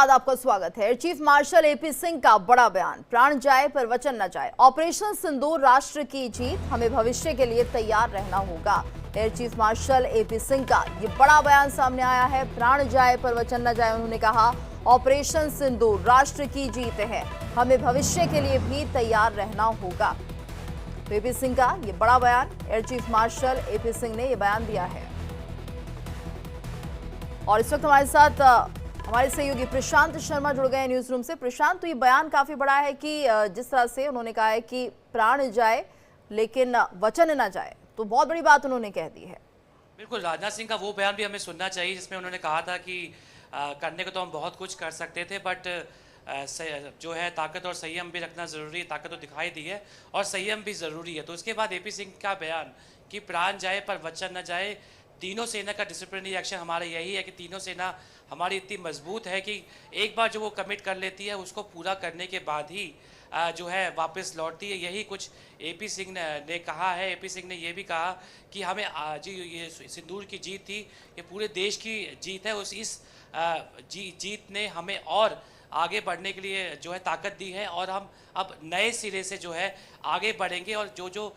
आपका स्वागत है। Air chief marshal AP Singh का बड़ा बयान, प्राण जाए पर वचन न जाए। ऑपरेशन सिंदूर राष्ट्र की जीत, हमें भविष्य के लिए तैयार रहना होगा। Air chief marshal AP Singh का ये बड़ा बयान सामने आया है। प्राण जाए पर वचन न जाए। उन्होंने कहा ऑपरेशन सिंदूर राष्ट्र की जीत है, हमें भविष्य के लिए भी तैयार रहना होगा। एपी सिंह का ये बड़ा बयान, air chief marshal AP Singh ने यह बयान दिया है। और इस वक्त हमारे साथ हमारे सहयोगी प्रशांत शर्मा जुड़ गए न्यूज रूम से। प्रशांत, तो ये बयान काफी बड़ा है कि जिस तरह से उन्होंने कहा है कि प्राण जाए लेकिन वचन न जाए, तो बहुत बड़ी बात उन्होंने कह दी है। बिल्कुल, राजनाथ सिंह का वो बयान भी हमें सुनना चाहिए जिसमें उन्होंने कहा था कि करने को तो हम बहुत कुछ कर सकते थे, बट जो है ताकत और संयम भी रखना ज़रूरी है। ताकत तो दिखाई दी है और संयम भी ज़रूरी है। तो उसके बाद एपी सिंह का बयान कि प्राण जाए पर वचन न जाए। तीनों सेना का डिसिप्लिनरी एक्शन हमारा यही है कि तीनों सेना हमारी इतनी मजबूत है कि एक बार जो वो कमिट कर लेती है उसको पूरा करने के बाद ही जो है वापस लौटती है। यही कुछ एपी सिंह ने कहा है। एपी सिंह ने ये भी कहा कि हमें जी ये सिंदूर की जीत थी, ये पूरे देश की जीत है। इस जीत ने हमें और आगे बढ़ने के लिए जो है ताकत दी है और हम अब नए सिरे से जो है आगे बढ़ेंगे। और जो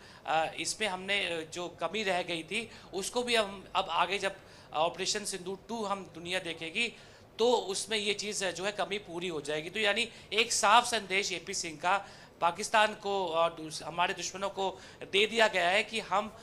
इसमें हमने जो कमी रह गई थी उसको भी हम अब आगे जब ऑपरेशन सिंदूर 2 हम दुनिया देखेगी तो उसमें ये चीज़ जो है कमी पूरी हो जाएगी। तो यानी एक साफ संदेश एपी सिंह का पाकिस्तान को और हमारे दुश्मनों को दे दिया गया है कि हम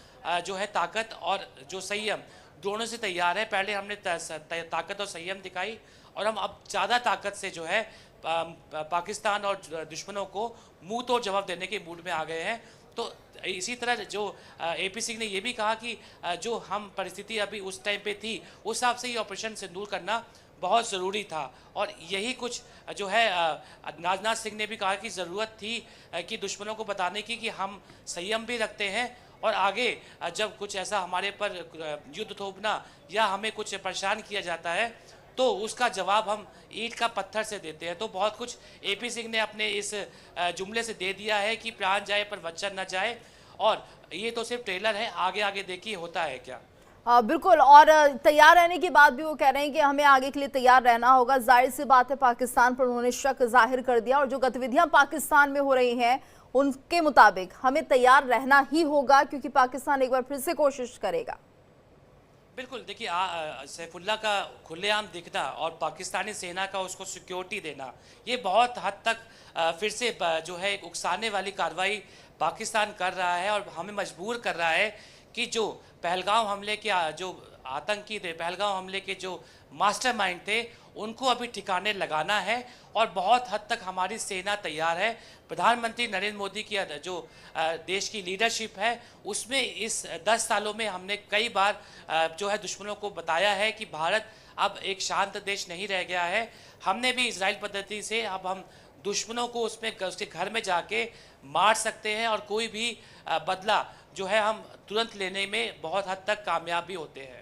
जो है ताकत और जो संयम दोनों से तैयार है। पहले हमने ताकत और संयम दिखाई और हम अब ज़्यादा ताकत से जो है पाकिस्तान और दुश्मनों को मुंह तोड़ जवाब देने के मूड में आ गए हैं। तो इसी तरह जो एपी सिंह ने यह भी कहा कि जो हम परिस्थिति अभी उस टाइम पे थी उस हिसाब से ये ऑपरेशन सिंदूर करना बहुत ज़रूरी था। और यही कुछ जो है राजनाथ सिंह ने भी कहा कि ज़रूरत थी कि दुश्मनों को बताने की कि हम संयम भी रखते हैं और आगे जब कुछ ऐसा हमारे पर युद्ध थोपना या हमें कुछ परेशान किया जाता है तो उसका जवाब हम ईंट का पत्थर से देते हैं। तो बहुत कुछ एपी सिंह ने अपने इस जुमले से दे दिया है कि प्राण जाए पर वचन न जाए। और ये तो सिर्फ ट्रेलर है, आगे आगे देखिए होता है क्या। बिल्कुल, और तैयार रहने की बात भी वो कह रहे हैं कि हमें आगे के लिए तैयार रहना होगा। जाहिर सी बात है, पाकिस्तान पर उन्होंने शक जाहिर कर दिया और जो गतिविधियां पाकिस्तान में हो रही हैं उनके मुताबिक हमें तैयार रहना ही होगा क्योंकि पाकिस्तान एक बार फिर से कोशिश करेगा। बिल्कुल, देखिए सैफुल्ला का खुलेआम दिखना और पाकिस्तानी सेना का उसको सिक्योरिटी देना, ये बहुत हद तक फिर से जो है एक उकसाने वाली कार्रवाई पाकिस्तान कर रहा है और हमें मजबूर कर रहा है कि जो पहलगाम हमले के जो आतंकी थे, पहलगाम हमले के जो मास्टरमाइंड थे, उनको अभी ठिकाने लगाना है। और बहुत हद तक हमारी सेना तैयार है। प्रधानमंत्री नरेंद्र मोदी की जो देश की लीडरशिप है उसमें इस 10 सालों में हमने कई बार जो है दुश्मनों को बताया है कि भारत अब एक शांत देश नहीं रह गया है। हमने भी इजराइल पद्धति से अब हम दुश्मनों को उसके घर में जाके मार सकते हैं और कोई भी बदला जो है हम तुरंत लेने में बहुत हद तक कामयाब भी होते हैं।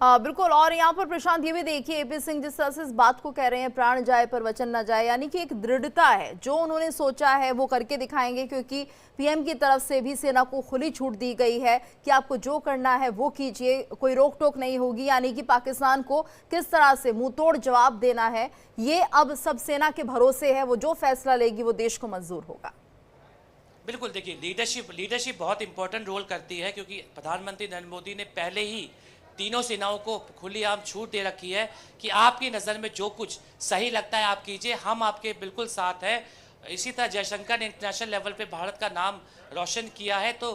बिल्कुल, और यहाँ पर प्रशांत ये भी देखिए, एपी सिंह जिस तरह से इस बात को कह रहे हैं प्राण जाए पर वचन न जाए, यानी कि एक दृढ़ता है। जो उन्होंने सोचा है वो करके दिखाएंगे क्योंकि पीएम की तरफ से भी सेना को खुली छूट दी गई है कि आपको जो करना है वो कीजिए, कोई रोक टोक नहीं होगी। यानी कि पाकिस्तान को किस तरह से मुंह तोड़ जवाब देना है ये अब सब सेना के भरोसे है। वो जो फैसला लेगी वो देश को मंजूर होगा। बिल्कुल, देखिए लीडरशिप बहुत इंपॉर्टेंट रोल करती है क्योंकि प्रधानमंत्री नरेंद्र मोदी ने पहले ही तीनों सेनाओं को खुलेआम छूट दे रखी है कि आपकी नज़र में जो कुछ सही लगता है आप कीजिए, हम आपके बिल्कुल साथ हैं। इसी तरह जयशंकर ने इंटरनेशनल लेवल पे भारत का नाम रोशन किया है। तो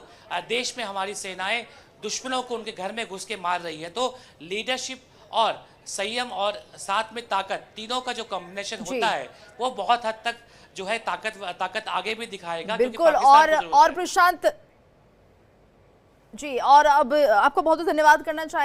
देश में हमारी सेनाएं दुश्मनों को उनके घर में घुस के मार रही है। तो लीडरशिप और संयम और साथ में ताकत, तीनों का जो कॉम्बिनेशन होता है वो बहुत हद तक जो है ताकत आगे भी दिखाएगा। बिल्कुल, और प्रशांत जी, और अब आपको बहुत धन्यवाद करना चाहेंगे।